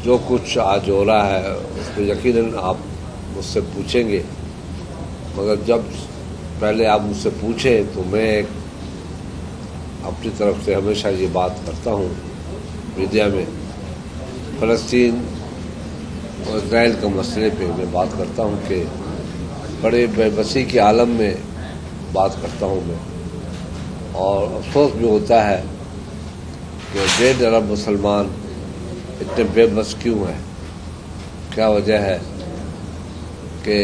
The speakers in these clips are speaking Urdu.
جو کچھ آج ہو رہا ہے اس پہ یقیناً آپ مجھ سے پوچھیں گے، مگر جب پہلے آپ مجھ سے پوچھیں تو میں اپنی طرف سے ہمیشہ یہ بات کرتا ہوں میڈیا میں، فلسطین اور اسرائیل کے مسئلے پہ میں بات کرتا ہوں کہ بڑے بے بسی کے عالم میں بات کرتا ہوں میں، اور افسوس بھی ہوتا ہے کہ 1.5 ارب مسلمان اتنے بے بس کیوں ہیں. کیا وجہ ہے کہ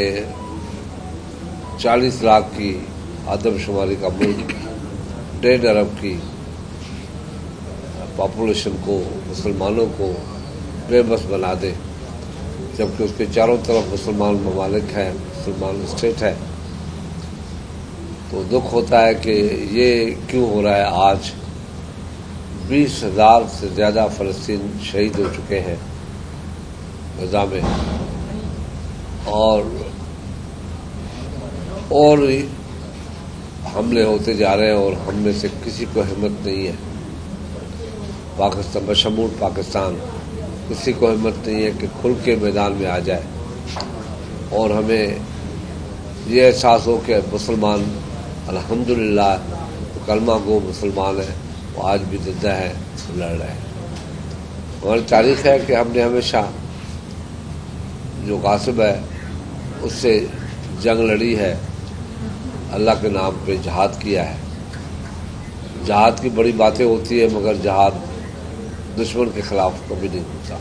40 لاکھ کی آدم شماری کا ملک 1.5 ارب کی پاپولیشن کو، مسلمانوں کو بے بس بنا دے، جبکہ اس کے چاروں طرف مسلمان ممالک ہیں، مسلمان اسٹیٹ ہے. تو دکھ ہوتا ہے کہ یہ کیوں ہو رہا ہے. آج 20,000 سے زیادہ فلسطین شہید ہو چکے ہیں غزہ میں، اور حملے ہوتے جا رہے ہیں، اور ہم میں سے کسی کو ہمت نہیں ہے، پاکستان بشمول پاکستان کسی کو ہمت نہیں ہے کہ کھل کے میدان میں آ جائے اور ہمیں یہ احساس ہو کہ مسلمان الحمدللہ کلمہ گو مسلمان ہیں، وہ آج بھی زندہ ہے، لڑ رہے ہیں. ہماری تاریخ ہے کہ ہم نے ہمیشہ جو غاصب ہے اس سے جنگ لڑی ہے، اللہ کے نام پہ جہاد کیا ہے. جہاد کی بڑی باتیں ہوتی ہے، مگر جہاد دشمن کے خلاف کبھی نہیں ہوتا.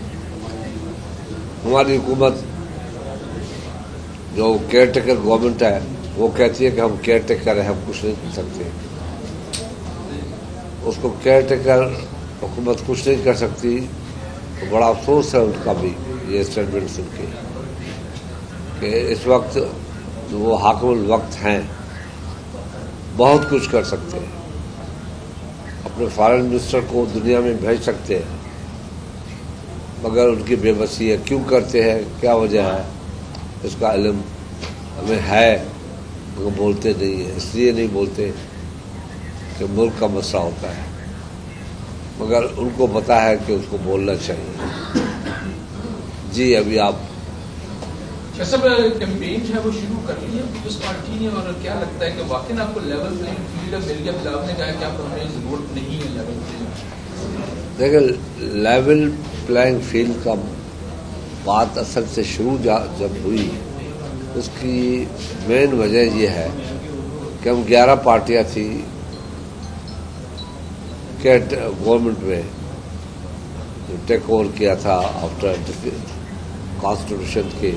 ہماری حکومت جو کیئر ٹیکر گورنمنٹ ہے وہ کہتی ہے کہ ہم کیئر ٹیکر ہیں، ہم کچھ نہیں کر سکتے. اس کو کیئر ٹیکر حکومت کچھ نہیں کر سکتی تو بڑا افسوس ہے ان کا بھی یہ اسٹیٹمنٹ سن کے کہ اس وقت وہ حاکم الوقت ہیں، بہت کچھ کر سکتے ہیں، اپنے فارن منسٹر کو دنیا میں بھیج سکتے ہیں، مگر ان کی بے بسی ہے. کیوں کرتے ہیں، کیا وجہ ہے، اس کا علم ہمیں ہے مگر بولتے نہیں ہیں. اس لیے نہیں بولتے کہ ملک کا مسئلہ ہوتا ہے، مگر ان کو پتہ ہے کہ اس کو بولنا چاہیے. جی ابھی آپ سب کیمپین جو ہے وہ شروع کر لی ہے پیپلز پارٹی نے، اور کیا لگتا ہے کہ واقعی آپ کو لیول پلینگ فیلڈ مل گیا؟ بلاول نے کہا کہ آپ ہمیں ضرورت نہیں ہے لیول پلینگ. دیکھیں، لیول پلینگ فیلڈ کا بات اصل سے شروع جب ہوئی، اس کی مین وجہ یہ ہے کہ ہم 11 پارٹیاں تھیں گورنمنٹ میں جو ٹیک اوور کیا تھا آفٹر کانسٹیٹیوشن کے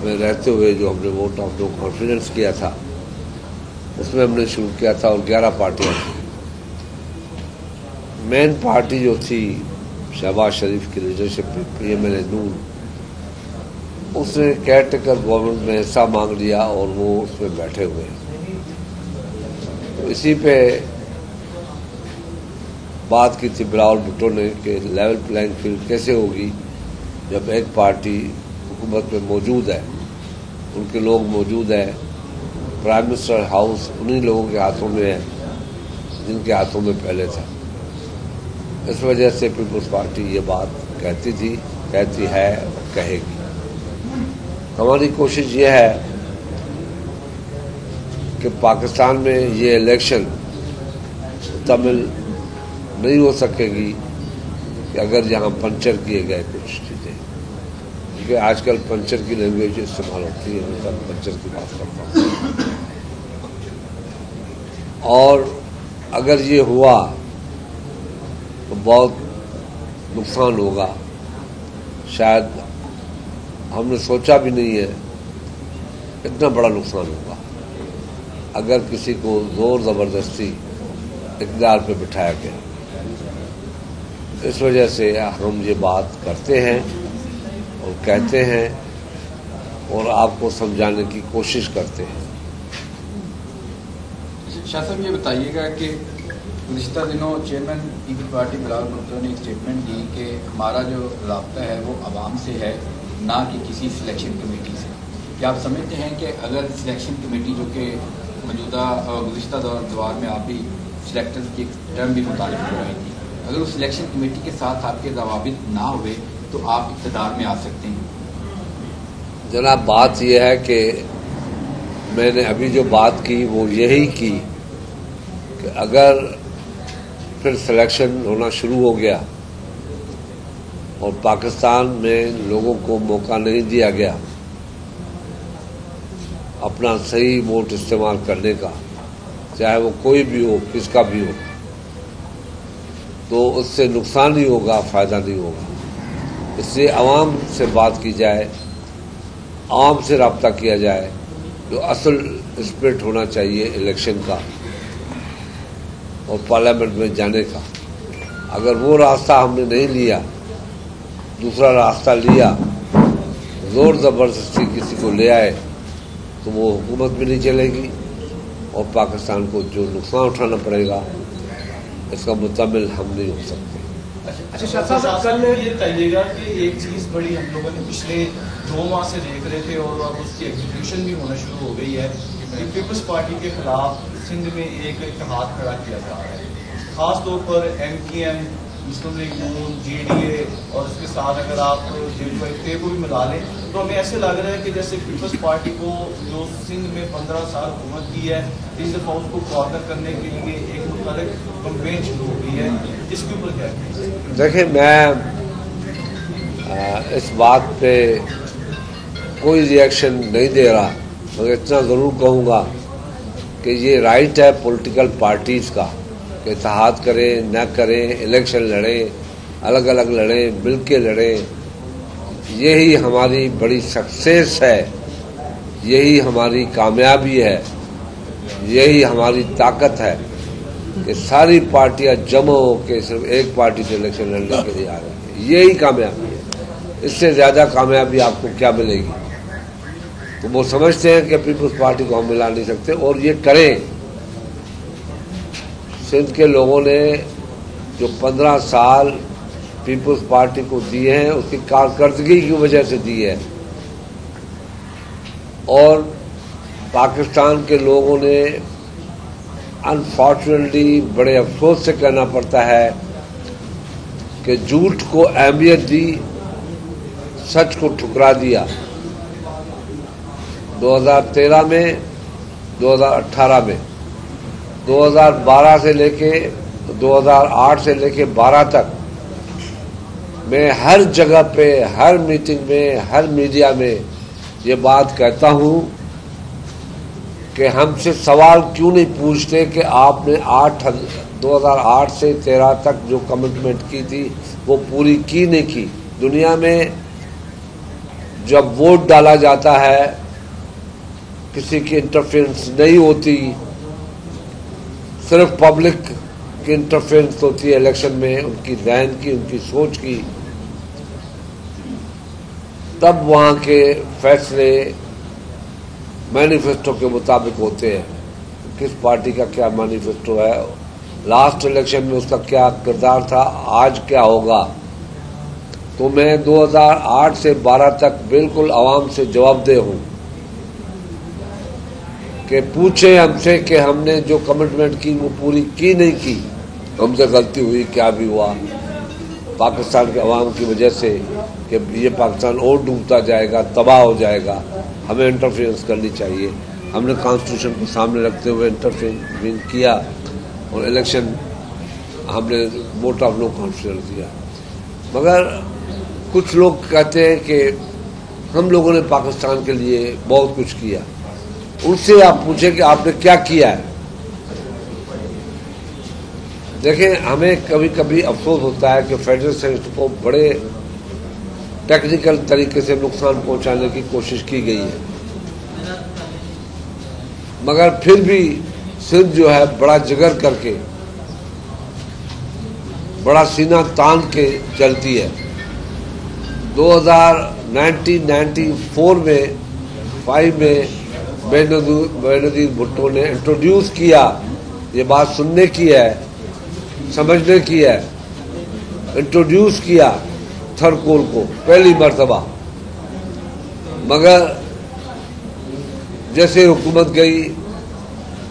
میں رہتے ہوئے، جو ہم نے ووٹ آف نو کانفیڈنس کیا تھا اس میں ہم نے شروع کیا تھا، اور 11 پارٹیاں تھیں. مین پارٹی جو تھی شہباز شریف کی لیڈرشپ میں PMLA نون، اس نے کیئر ٹیکر گورنمنٹ میں حصہ مانگ لیا اور وہ اس میں بیٹھے ہوئے ہیں. تو اسی پہ بات کی تھی بلاول بھٹو نے کہ لیول پلینگ فیلڈ کیسے ہوگی جب ایک پارٹی حکومت میں موجود ہے، ان کے لوگ موجود ہیں، پرائم منسٹر ہاؤس انہی لوگوں کے ہاتھوں میں ہے جن کے ہاتھوں میں پہلے تھا. اس وجہ سے پیپلز پارٹی یہ بات کہتی تھی، کہتی ہے اور کہے گی. ہماری کوشش یہ ہے کہ پاکستان میں یہ الیکشن مکمل نہیں ہو سکے گی کہ اگر یہاں پنچر کیے گئے کچھ چیزیں، کیونکہ آج کل پنچر کی لینگویج استعمال ہوتی ہے، میں پنچر کی بات کرتا ہوں. اور اگر یہ ہوا تو بہت نقصان ہوگا، شاید ہم نے سوچا بھی نہیں ہے اتنا بڑا نقصان ہوگا اگر کسی کو زور زبردستی اقتدار پہ بٹھایا گیا. اس وجہ سے ہم یہ بات کرتے ہیں اور کہتے ہیں اور آپ کو سمجھانے کی کوشش کرتے ہیں. شاہ صاحب یہ بتائیے گا کہ گزشتہ دنوں چیئرمین پیپلز پارٹی بلاول بھٹو نے ایک اسٹیٹمنٹ دی کہ ہمارا جو رابطہ ہے وہ عوام سے ہے، نہ کہ کسی سلیکشن کمیٹی سے. کیا آپ سمجھتے ہیں کہ اگر سلیکشن کمیٹی جو کہ موجودہ گزشتہ دور میں آپ بھی سلیکٹرز کی ٹرم بھی متعلق ہو رہی تھی، اگر اس الیکشن کمیٹی کے ساتھ آپ کے ضوابط نہ ہوئے تو آپ اقتدار میں آ سکتے ہیں؟ جناب بات یہ ہے کہ میں نے ابھی جو بات کی وہ یہی کی کہ اگر پھر سلیکشن ہونا شروع ہو گیا اور پاکستان میں لوگوں کو موقع نہیں دیا گیا اپنا صحیح ووٹ استعمال کرنے کا، چاہے وہ کوئی بھی ہو، کس کا بھی ہو، تو اس سے نقصان ہی ہوگا، فائدہ نہیں ہوگا۔ اس لیے عوام سے بات کی جائے، عوام سے رابطہ کیا جائے، جو اصل اسپرٹ ہونا چاہیے الیکشن کا اور پارلیمنٹ میں جانے کا۔ اگر وہ راستہ ہم نے نہیں لیا، دوسرا راستہ لیا، زور زبردستی کسی کو لے آئے، تو وہ حکومت بھی نہیں چلے گی اور پاکستان کو جو نقصان اٹھانا پڑے گا اس کا متحمل ہم نہیں ہو سکتے۔ اچھا شاہ صاحب، کل یہ کہیے گا کہ ایک چیز بڑی ہم لوگوں نے پچھلے 2 ماہ سے دیکھ رہے تھے اور اب اس کی ایگزیکیوشن بھی ہونا شروع ہو گئی ہے کہ پیپلز پارٹی کے خلاف سندھ میں ایک اتحاد کھڑا کیا جا رہا ہے، خاص طور پر MKM، مسلم لیگ نون، GDA اور اس کے ساتھ اگر آپ JUIP کو بھی ملا لیں تو ہمیں ایسے لگ رہا ہے کہ جیسے پیپلز پارٹی کو جو سندھ میں 15 سال حکومت کی ہے، اس دفعہ اس کو کارنر کرنے کے لیے ایک مختلف کمپین شروع ہو گئی ہے۔ اس کے اوپر کیا ہے؟ دیکھیں، میں اس بات پہ کوئی ریئیکشن نہیں دے رہا، مگر اتنا ضرور کہوں گا کہ یہ رائٹ ہے پولیٹیکل پارٹیز کا کہ اتحاد کریں نہ کریں، الیکشن لڑیں، الگ الگ لڑیں، مل کے لڑیں۔ یہی ہماری بڑی سکسیس ہے، یہی ہماری کامیابی ہے، یہی ہماری طاقت ہے کہ ساری پارٹیاں جمع ہو کے صرف ایک پارٹی سے الیکشن لڑنے کے لیے آ رہی ہیں۔ یہی کامیابی ہے، اس سے زیادہ کامیابی آپ کو کیا ملے گی؟ تو وہ سمجھتے ہیں کہ پیپلز پارٹی کو ہم ملا نہیں سکتے، اور یہ کریں۔ سندھ کے لوگوں نے جو 15 سال پیپلز پارٹی کو دیے ہیں اس کی کارکردگی کی وجہ سے دی ہے، اور پاکستان کے لوگوں نے انفارچونیٹلی بڑے افسوس سے کہنا پڑتا ہے کہ جھوٹ کو اہمیت دی، سچ کو ٹھکرا دیا۔ 2013 میں، 2018 میں، 2012 سے لے کے 2008 سے لے کے 12 تک میں ہر جگہ پہ، ہر میٹنگ میں، ہر میڈیا میں یہ بات کہتا ہوں کہ ہم سے سوال کیوں نہیں پوچھتے کہ آپ نے 2008 سے 13 تک جو کمٹمنٹ کی تھی وہ پوری کی نہیں کی۔ دنیا میں جب ووٹ ڈالا جاتا ہے کسی کی انٹرفیئرنس نہیں ہوتی، صرف پبلک کی انٹرفیئرنس ہوتی ہے الیکشن میں، ان کی ذہن کی، ان کی سوچ کی، تب وہاں کے فیصلے مینیفیسٹو کے مطابق ہوتے ہیں۔ کس پارٹی کا کیا مینیفیسٹو ہے، لاسٹ الیکشن میں اس کا کیا کردار تھا، آج کیا ہوگا۔ تو میں 2008 سے 12 تک بالکل عوام سے جواب دہ ہوں کہ پوچھیں ہم سے کہ ہم نے جو کمٹمنٹ کی وہ پوری کی نہیں کی، ہم سے غلطی ہوئی، کیا بھی ہوا پاکستان کے عوام کی وجہ سے کہ یہ پاکستان اور ڈوبتا جائے گا، تباہ ہو جائے گا، ہمیں انٹرفیئرنس کرنی چاہیے۔ ہم نے کانسٹیٹیوشن کو سامنے رکھتے ہوئے انٹرفیئرنس کیا اور الیکشن ہم نے ووٹ آف نو کانفیڈنس دیا۔ مگر کچھ لوگ کہتے ہیں کہ ہم لوگوں نے پاکستان کے لیے بہت کچھ کیا، ان سے آپ پوچھیں کہ آپ نے کیا کیا ہے۔ دیکھیں، ہمیں کبھی کبھی افسوس ہوتا ہے کہ فیڈرل سسٹم کو بڑے ٹیکنیکل طریقے سے نقصان پہنچانے کی کوشش کی گئی ہے، مگر پھر بھی سندھ جو ہے بڑا جگر کر کے، بڑا سینہ تان کے چلتی ہے۔ 1994 میں 5 میں بینظیر بھٹو نے انٹروڈیوس کیا، یہ بات سننے کی ہے، سمجھنے کی ہے، انٹروڈیوس کیا تھرکول کو پہلی مرتبہ، مگر جیسے حکومت گئی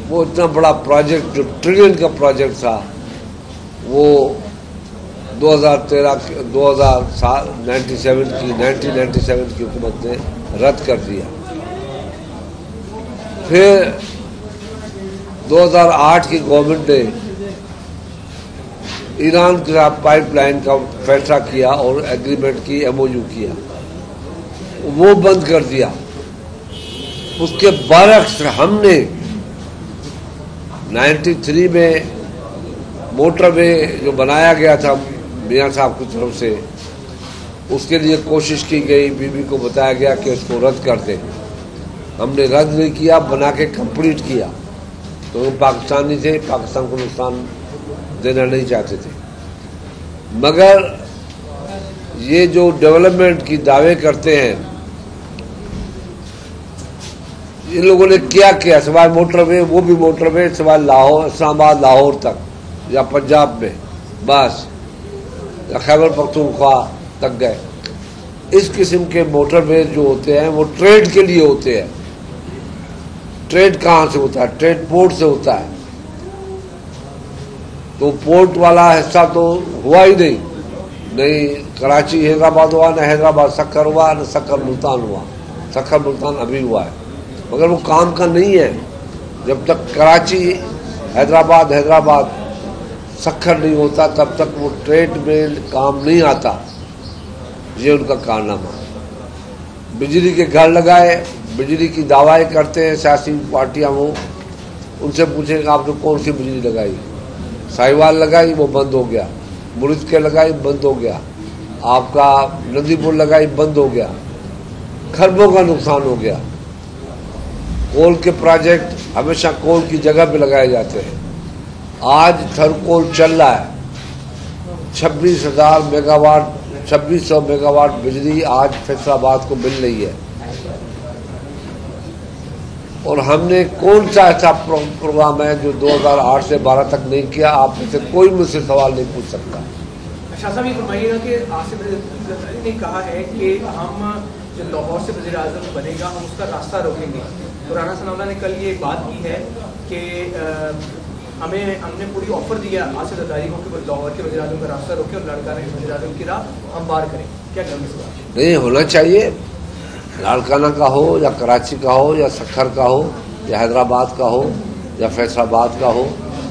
وہ اتنا بڑا پروجیکٹ جو ٹریلین کا پروجیکٹ تھا وہ 1997 کی حکومت نے رد کر دیا. پھر 2008 کی گورنمنٹ نے ایران کے ساتھ پائپ لائن کا فیصلہ کیا اور ایگریمنٹ کی MOU کیا, وہ بند کر دیا. اس کے برعکس ہم نے 93 میں موٹر وے جو بنایا گیا تھا میاں صاحب کی طرف سے, اس کے لیے کوشش کی گئی, بی کو بتایا گیا کہ اس کو رد کر دیں. ہم نے رد نہیں کیا, بنا کے کمپلیٹ کیا. تو ہم پاکستانی تھے, پاکستان کو نقصان دینا نہیں چاہتے تھے. مگر یہ جو ڈیولپمنٹ کی دعوے کرتے ہیں, ان لوگوں نے کیا سوائے موٹر وے, وہ بھی موٹر وے سوائے لاہور, اسلام آباد لاہور تک یا پنجاب میں بس, یا خیبر پختونخوا تک گئے. اس قسم کے موٹر وے جو ہوتے ہیں وہ ٹریڈ کے لیے ہوتے ہیں. ٹریڈ کہاں سے ہوتا ہے؟ ٹریڈ پورٹ سے ہوتا ہے. تو پورٹ والا حصہ تو ہوا ہی نہیں کراچی حیدرآباد ہوا, نہ حیدرآباد سکر ہوا, نہ سکر ملتان ہوا. سکر ملتان ابھی ہوا ہے, مگر وہ کام کا نہیں ہے. جب تک کراچی حیدرآباد سکر نہیں ہوتا تب تک وہ ٹریڈ میں کام نہیں آتا. یہ ان کا کارنامہ. بجلی کے گھر لگائے, بجلی کی دعوائیں کرتے ہیں سیاسی پارٹیاں. وہ ان سے پوچھیں کہ آپ نے کون سی بجلی لگائی؟ ساہیوال لگائی, وہ بند ہو گیا. مرید کے لگائی, بند ہو گیا. آپ کا ندی پور لگائی, بند ہو گیا. کھربوں کا نقصان ہو گیا. کول کے پروجیکٹ ہمیشہ کول کی جگہ پہ لگائے جاتے ہیں. آج تھرکول چل رہا ہے, 26,000 میگا واٹ 2600 میگا واٹ بجلی آج فیصل آباد کو مل رہی ہے. اور ہم نے کون سا ایسا پروگرام ہے جو 2008 سے 12 تک نہیں کیا؟ آپ میں سے کوئی مجھ سے سوال نہیں پوچھ سکتا. شاہ صاحب یہ فرمائیے گا کہ آصف زرداری نے کہا ہے کہ ہم جو لاہور سے وزیر اعظم بنے گا ہم اس کا راستہ روکیں گے. رانا ثناء اللہ نے کل یہ بات کی ہے کہ ہم نے پوری آفر دیا آصف زرداری کو کہ وہ لاہور کے وزیر اعظم کا راستہ روکے اور لاڑکانہ کے وزیر اعظم کی راہ ہموار کریں. کیا کہیں اس بات؟ نہیں ہونا چاہیے. لاڑکانہ کا ہو یا کراچی کا ہو یا سکھر کا ہو یا حیدرآباد کا ہو یا فیصل آباد کا ہو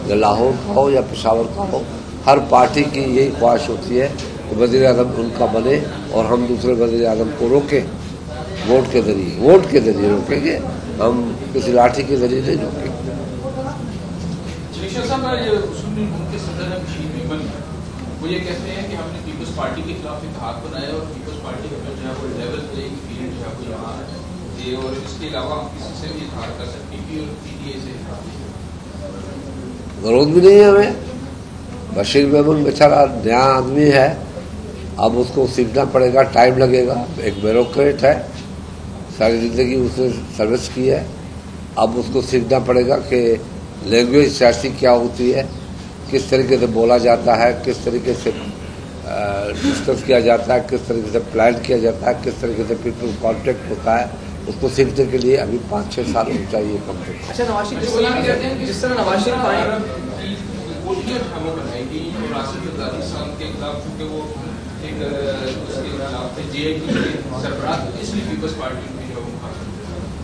یا لاہور کا ہو یا پشاور کا ہو, ہر پارٹی کی یہی خواہش ہوتی ہے کہ وزیر اعظم ان کا بنے اور ہم دوسرے وزیر اعظم کو روکیں. ووٹ کے ذریعے روکیں گے, ہم کسی لاٹھی کے ذریعے نہیں روکیں گے. وہ یہ کہتے ہیں کہ ہم نے پیپلز پارٹی کے خلاف اتحاد بنایا اور پیپلز پارٹی کا جو ہے وہ لیول پلینگ فیلڈ جو ہے وہ یہاں ہے, اور اس کے علاوہ ہم کسی سے بھی اتحاد کر سکتے ہیں, اور PDA سے اتحاد ضرورت بھی نہیں ہے ہمیں. بشیر میمن بیچارہ نیا آدمی ہے, اب اس کو سیکھنا پڑے گا, ٹائم لگے گا. ایک بیوروکریٹ ہے, ساری زندگی اس نے سروس کی ہے. اب اس کو سیکھنا پڑے گا کہ لینگویج سیاسی کیا ہوتی ہے, کس طریقے سے بولا جاتا ہے, کس طریقے سے ڈسکس کیا جاتا ہے, کس طریقے سے پلان کیا جاتا ہے, کس طریقے سے پیپل کانٹیکٹ ہوتا ہے. اس کو سیکھنے کے لیے ابھی 5-6 سال ہو چاہیے کم سے کم. اچھا نواز شریف جس طرح نواز شریف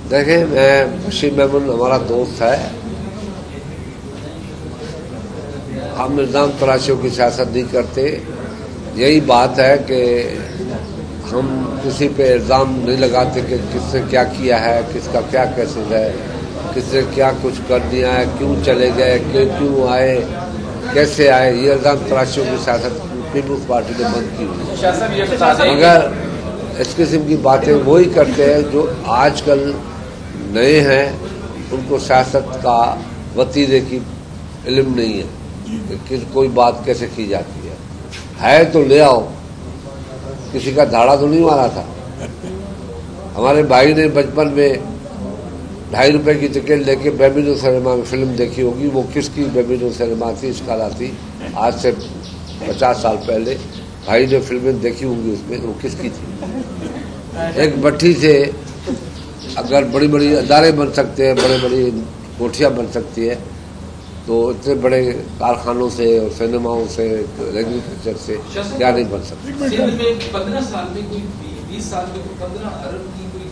دیکھیں, بشیر میمن ہمارا دوست ہے. ہم الزام تراشیوں کی سیاست نہیں کرتے. یہی بات ہے کہ ہم کسی پہ الزام نہیں لگاتے کہ کس نے کیا کیا ہے, کس کا کیا کیسز ہے, کس نے کیا کچھ کر دیا ہے, کیوں چلے گئے, کیوں آئے, کیسے آئے. یہ الزام تراشیوں کی سیاست پیپلز پارٹی نے بند کی ہوئی. مگر اس قسم کی باتیں وہی کرتے ہیں جو آج کل نئے ہیں, ان کو سیاست کا وتیرے کی علم نہیں ہے کہ کوئی بات کیسے کی جاتی ہے تو لے آؤ. کسی کا دھاڑا تو نہیں مارا تھا. ہمارے بھائی نے بچپن میں 2.5 روپے کی ٹکٹ لے کے بیبینو سنیما میں فلم دیکھی ہوگی. وہ کس کی بیبینو سنیما تھی, اس کا تھی, آج سے 50 سال پہلے بھائی نے فلمیں دیکھی ہوں گی. اس میں وہ کس کی تھی؟ ایک بٹھی سے اگر بڑی بڑی ادارے بن سکتے ہیں, بڑی بڑی کوٹھیاں بن سکتی ہے, تو اتنے بڑے کارخانوں سے اور سینماؤں سے ایگریکلچر سے کیا نہیں بن سکتا؟ سندھ میں 15 سال میں کوئی 20 سال میں کوئی 15 ارب کی کوئی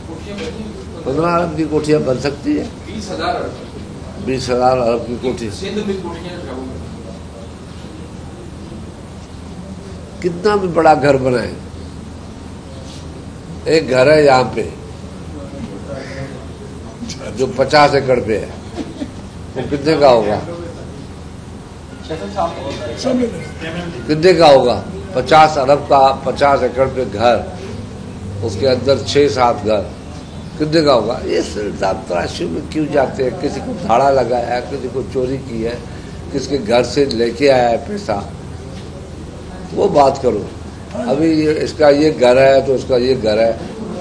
کوٹھیاں بنی 15 ارب کی کوٹھیاں بن سکتی ہے؟ 20,000 ارب 20,000 ارب کی کوٹھی سندھ میں کوٹھیاں جو کتنا بھی بڑا گھر بنائے، ایک گھر ہے یہاں پہ جو 50 ایکڑ پہ ہے، وہ کتنے کا ہوگا؟ کتنے کا ہوگا؟ 50 ارب کا 50 ایکڑ پہ گھر، اس کے اندر 6-7 گھر، کتنے کا ہوگا؟ یہ صاحب تراشیوں میں کیوں جاتے ہیں؟ کسی کو بھاڑا لگایا ہے، کسی کو چوری کی ہے، کس کے گھر سے لے کے آیا ہے پیسہ، وہ بات کرو۔ ابھی اس کا یہ گھر ہے تو اس کا یہ گھر ہے،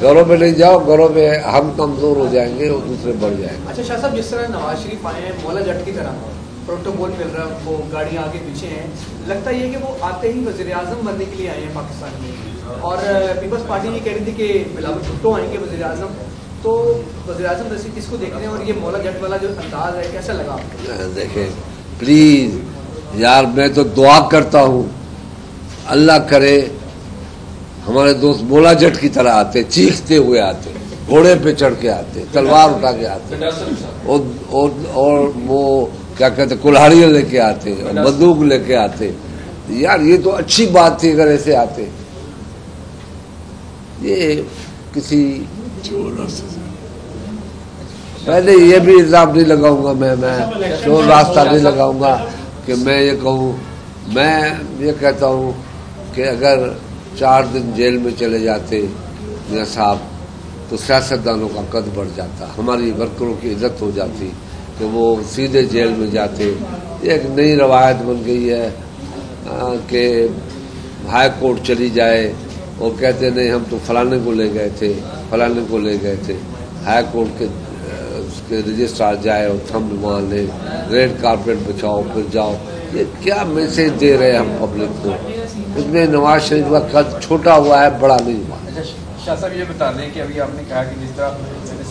گھروں میں نہیں جاؤ، گھروں میں ہم کمزور ہو جائیں گے اور دوسرے بڑھ جائیں گے۔ اچھا شاہ صاحب، جس طرح نواز شریف آئے ہیں مولا جٹ کی طرح پروٹوکول مل رہا ہے، وہ گاڑیاں آگے پیچھے ہیں، لگتا یہ کہ وہ آتے ہی وزیر اعظم بننے کے لیے آئے ہیں پاکستان میں، اور پیپلز پارٹی یہ کہہ رہی تھی کہ بلاول بھٹو آئیں گے وزیر اعظم، تو وزیر اعظم ویسے کس کو دیکھ رہے ہیں، اور یہ مولا جٹ والا جو انداز ہے کیسا لگا آپ کو؟ دیکھیں پلیز یار، میں تو دعا کرتا ہوں اللہ کرے ہمارے دوست مولا جٹ کی طرح آتے، چیختے ہوئے آتے، گھوڑے پہ چڑھ کے آتے، تلوار اٹھا کے آتے، اور وہ کیا کہتے کلہاڑیاں لے کے آتے اور بندوق لے کے آتے۔ یار یہ تو اچھی بات تھی اگر ایسے آتے۔ یہ کسی پہلے یہ بھی الزام نہیں لگاؤں گا، میں چور راستہ نہیں لگاؤں گا کہ میں یہ کہوں، میں یہ کہتا ہوں کہ اگر 4 دن جیل میں چلے جاتے میاں صاحب تو سیاستدانوں کا قد بڑھ جاتا، ہماری ورکروں کی عزت ہو جاتی کہ وہ سیدھے جیل میں جاتے۔ یہ ایک نئی روایت بن گئی ہے کہ ہائی کورٹ چلی جائے اور کہتے نہیں ہم تو فلانے کو لے گئے تھے، فلانے کو لے گئے تھے، ہائی کورٹ کے رجسٹرار جائے اور تھم وہاں لے، ریڈ کارپیٹ بچھاؤ پھر جاؤ۔ یہ کیا میسج دے رہے ہیں ہم پبلک کو؟ اس میں نواز شریف کا قد چھوٹا ہوا ہے، بڑا نہیں ہوا۔ شاہ صاحب یہ بتا دیں کہ ابھی آپ نے کہا کہ جس طرح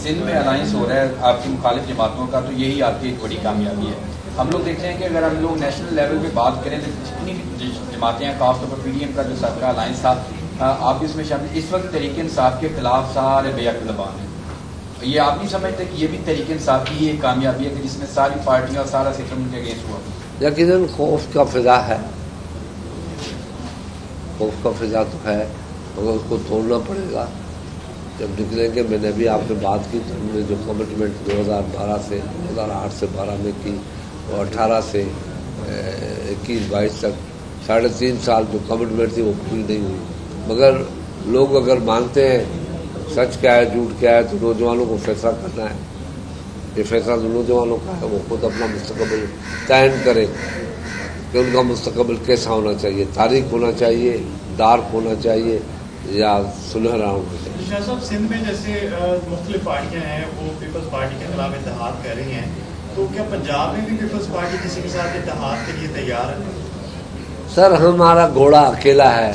سندھ میں الائنس ہو رہا ہے آپ کی مخالف جماعتوں کا، تو یہی آپ کی ایک بڑی کامیابی ہے۔ ہم لوگ دیکھتے ہیں کہ اگر ہم لوگ نیشنل لیول پہ بات کریں تو جتنی بھی جماعتیں ہیں، خاص طور پر پی ڈی ایم کا جو سب کا الائنس تھا، آپ اس میں شامل، اس وقت تحریک انصاف کے خلاف سارے بیک زبان ہیں۔ یہ آپ نہیں سمجھتے کہ یہ بھی تحریک انصاف کی ایک کامیابی ہے کہ جس میں ساری پارٹیاں اور سارا سسٹم ان کے اگینسٹ ہوا؟ یقیناً خوف کا فضا ہے، خوف کا فضا تو ہے، مگر اس کو توڑنا پڑے گا۔ جب نکلیں گے، میں نے بھی آپ سے بات کی تو ہم نے جو کمٹمنٹ 2012 سے 2008 سے 12 میں کی اور 18 سے 21-22 تک 3.5 سال جو کمٹمنٹ تھی وہ پوری نہیں ہوئی، مگر لوگ اگر مانتے ہیں سچ کیا ہے جھوٹ کیا ہے تو نوجوانوں کو فیصلہ کرنا ہے۔ یہ فیصلہ تو نوجوانوں کا ہے، وہ خود اپنا مستقبل تعین کرے کہ ان کا مستقبل کیسا ہونا چاہیے، تاریخ ہونا چاہیے، ڈارک ہونا چاہیے یا سنہرا ہونا چاہیے۔ شاہ صاحب، سندھ میں جیسے مختلف پارٹیاں ہیں وہ پیپلز پارٹی کے خلاف اتحاد کر رہی ہیں، تو کیا پنجاب میں بھی پیپلز پارٹی کسی کے ساتھ اتحاد کے لیے تیار ہے؟ سر ہمارا گھوڑا اکیلا ہے،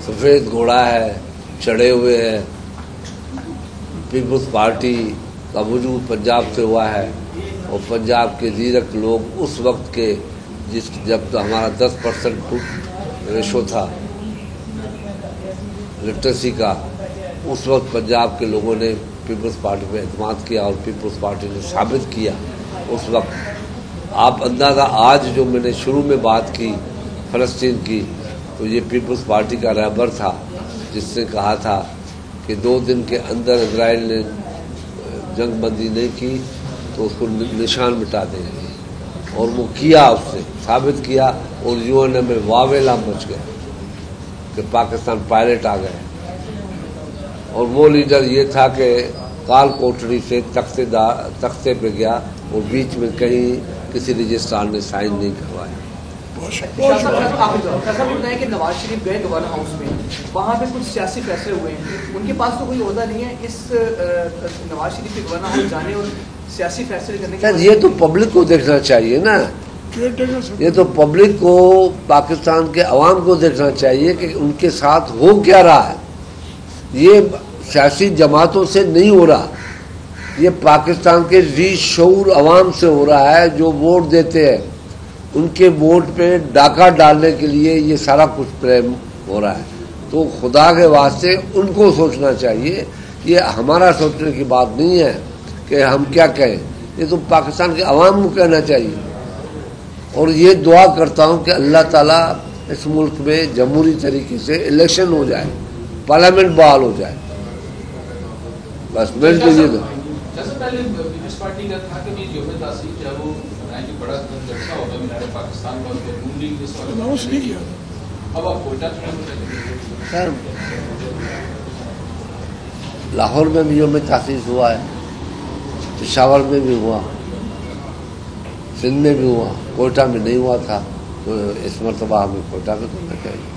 سفید گھوڑا ہے، چڑھے ہوئے ہیں۔ پیپلز پارٹی کا وجود پنجاب سے ہوا ہے اور پنجاب کے زیرک لوگ اس وقت کے جب تو ہمارا 10% ریشو تھا لٹریسی کا، اس وقت پنجاب کے لوگوں نے پیپلز پارٹی پہ اعتماد کیا اور پیپلز پارٹی نے ثابت کیا اس وقت۔ آپ اندازہ آج جو میں نے شروع میں بات کی فلسطین کی، تو یہ پیپلز پارٹی کا رہبر تھا جس نے کہا تھا کہ 2 دن کے اندر اسرائیل نے جنگ بندی نہیں کی تو اس کو نشان مٹا دیں گے، اور وہ کیا، اس نے ثابت کیا، اور یو این اے میں واویلا مچ گیا کہ پاکستان پائلٹ آ گئے۔ اور وہ لیڈر یہ تھا کہ کال کوٹڑی سے تختے پہ گیا اور بیچ میں کہیں کسی رجسٹرار نے سائن نہیں کروایا۔ آپ بتائیں کہ نواز شریف گئے گورنر ہاؤس میں، وہاں پہ کچھ سیاسی فیصلے ہوئے ہیں، ان کے پاس تو کوئی عہدہ نہیں ہے اس نواز شریف کے گورنر ہاؤس جانے اور سیاسی فیصلے کرنے کے؟ یہ تو پبلک کو دیکھنا چاہیے نا، یہ تو پبلک کو، پاکستان کے عوام کو دیکھنا چاہیے کہ ان کے ساتھ ہو کیا رہا ہے۔ یہ سیاسی جماعتوں سے نہیں ہو رہا، یہ پاکستان کے ری شعور عوام سے ہو رہا ہے جو ووٹ دیتے ہیں، ان کے ووٹ پہ ڈاکہ ڈالنے کے لیے یہ سارا کچھ پریم ہو رہا ہے. تو خدا کے واسطے ان کو سوچنا چاہیے. یہ ہمارا سوچنے کی بات نہیں ہے کہ ہم کیا کہیں، یہ تو پاکستان کے عوام کو کہنا چاہیے. اور یہ دعا کرتا ہوں کہ اللہ تعالیٰ اس ملک میں جمہوری طریقے سے الیکشن ہو جائے، پارلیمنٹ بحال ہو جائے. بس میں تو یہ دوں. جیسے پہلے پیپلز پارٹی کا تھا کہ یوم تاسیس جو ہے وہ بنائیں گے، بڑا جلسہ ہوگا مینار پاکستان کا، نون لیگ اس والے اب آپ کوئٹہ سر لاہور میں بھی یوم تاسیس ہوا ہے، پشاور میں بھی ہوا، سندھ میں بھی ہوا، کوئٹہ میں نہیں ہوا تھا. تو اس مرتبہ ہمیں کوئٹہ میں کرنا چاہیے.